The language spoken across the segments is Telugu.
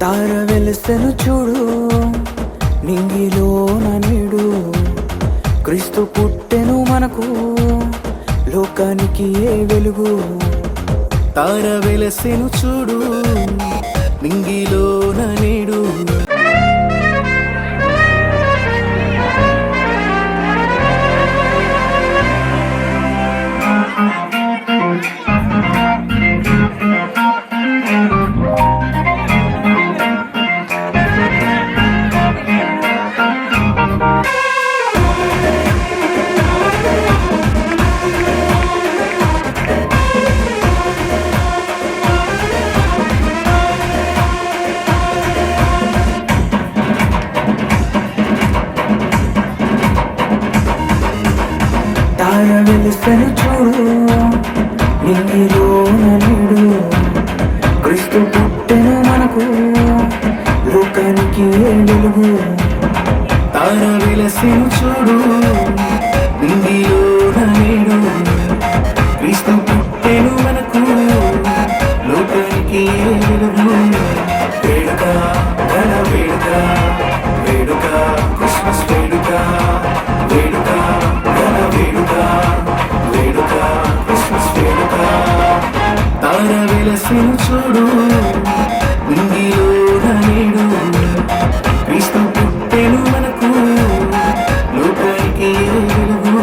తార వెలుసెను చూడు నింగిలోన నేడు క్రీస్తు పుట్టెను మనకు లోకానికి ఏ వెలుగు. తార వెలసెను చూడు నింగిలోన నేడు తార వెలుసెను చూడు నింగిలోన నేడు క్రీస్తు పుట్టెను మనకు లోకానికి ఏ వెలుగు. తార వెలసెను చూడు నింగిలోన నేడు క్రీస్తు పుట్టెను మనకు లోకానికి ఏ వెలుగు. వేడుక ఘన వేడుక వేడుక క్రిస్మస్ వేడుక వేడుక ఘన వేడుక వేడుక క్రిస్మస్ వేడుక. తార వెలసెను చూడు నింగిలోన నేడు క్రీస్తు పుట్టెను మనకు లోకానికి ఏ వెలుగు.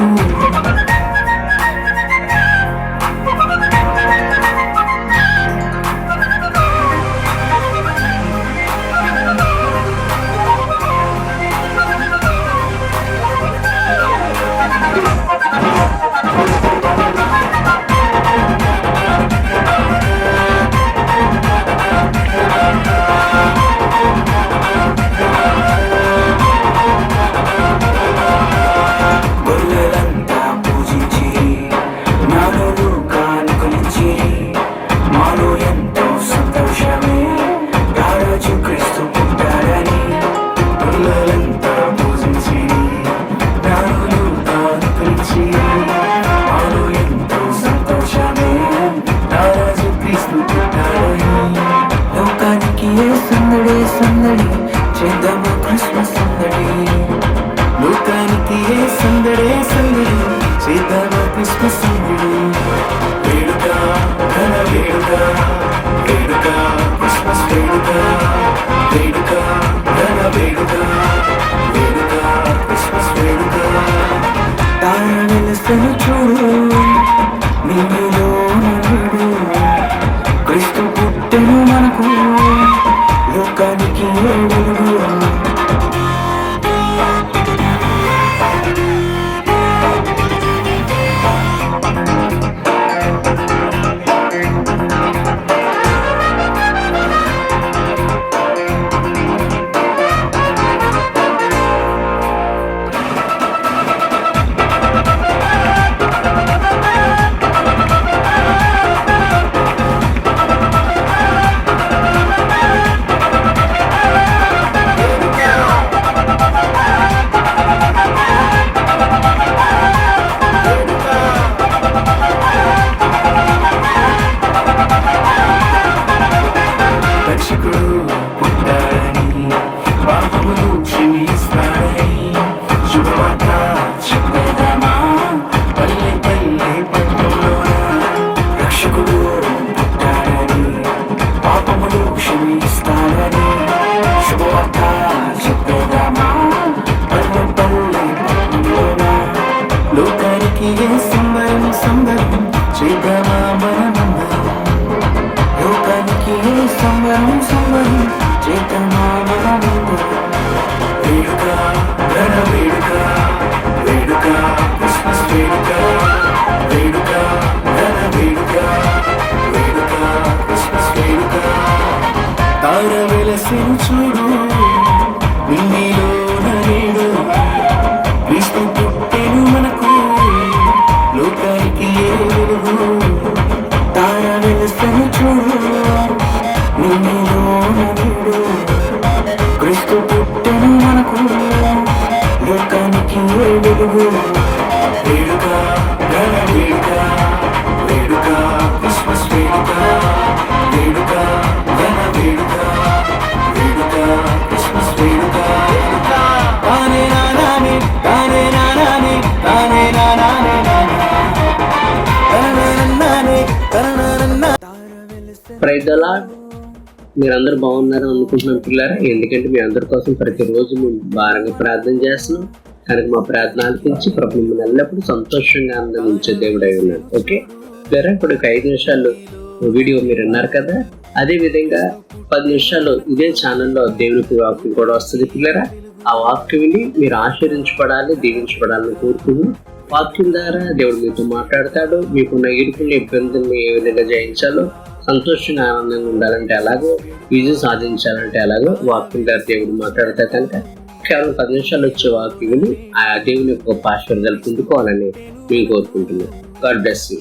గొర్రెలంతా పూజించి జ్ఞానులు కానుకలిచ్చి మాలో ఎంతో సంతోషమే రారాజు క్రీస్తు పుట్టాడని. గొర్రెలంతా పూజించి జ్ఞానులు కానుకలిచ్చి మాలో ఎంతో సంతోషమే రారాజు క్రీస్తు పుట్టాడని. లోకానికి ఏ సందడి సందడి చేద్దామా క్రిస్మస్ సందడి. లోకానికి ఏ సందడే సందడి చేద్దామా క్రిస్మస్ సందడి. వేడుక ఘన వేడుక వేడుక క్రిస్మస్ వేడుక వేడుక ఘన వేడుక వేడుక క్రిస్మస్ వేడుక. తార వెలుసెను చూడు నింగిలోన నేడు క్రీస్తు పుట్టెను మనకు లోకానికి ఏ వెలుగు. రక్షకుడు పుట్టాడని పాపములు క్షమిస్తాడని శుభవార్త చెప్పేదామా పల్లె పల్లె పట్టణంలోన. రక్షకుడు పుట్టాడని పాపములు క్షమిస్తాడని శుభవార్త చెప్పేదామా పల్లె పల్లె పట్టణంలోన. లోకానికి ఏ సంబరం సంబరం చేద్దామా మనమందరం. లోకానికి ఏ సంబరం సంబరం చేద్దామా మనమందరం. వేడుక ఘన వేడుక వేడుక క్రిస్మస్ వేడుక వేడుక ఘన వేడుక వేడుక క్రిస్మస్ వేడుక. తార వెలసెను చూడు నింగిలోన నేడు క్రీస్తు పుట్టెను మనకు లోకానికి ఏ వెలుగు. తార వెలుసెను చూడు నింగిలోన నేడు క్రీస్తు పుట్టెను మనకు లోకానికి ఏ వెలుగు. వేడుక ఘన వేడుక వేడుక క్రిస్మస్ వేడుక వేడుక ఘన వేడుక ప్రైదలా మీరందరూ బాగున్నారని అనుకుంటున్నాం పిల్లరా. ఎందుకంటే మీ అందరి కోసం ప్రతిరోజు మేము భారంగా ప్రార్థన చేస్తున్నాం కనుక మా ప్రార్థన ఆలకించి ప్రభు మిమ్మల్ని ఎల్లప్పుడూ సంతోషంగా ఆనందించే దేవుడై ఉన్నాడు. ఓకే పిల్లరా, ఇప్పుడు 5 నిమిషాలు వీడియో మీరు విన్నారు కదా, అదే విధంగా 10 నిమిషాలు ఇదే ఛానల్లో దేవునికి వాక్యం కూడా వస్తుంది పిల్లరా. ఆ వాక్యం విని మీరు ఆశీర్వించబడాలి, దీవించబడాలని కోరుకుని వాక్యం ద్వారా దేవుడు మీతో మాట్లాడతాడు. మీకున్న ఇరుకున్న ఇబ్బందుల్ని ఏ విధంగా జయించాలో, సంతోషంగా ఆనందంగా ఉండాలంటే ఎలాగో, విజయం సాధించాలంటే ఎలాగో వాక్యం ద్వారా దేవుడు మాట్లాడతా కనుక కేవలం 10 నిమిషాలు వచ్చే వాక్యం విని ఆ దేవుని యొక్క ఆశీర్వాదాలు పొందుకోవాలని మేము కోరుకుంటున్నాం. God bless you.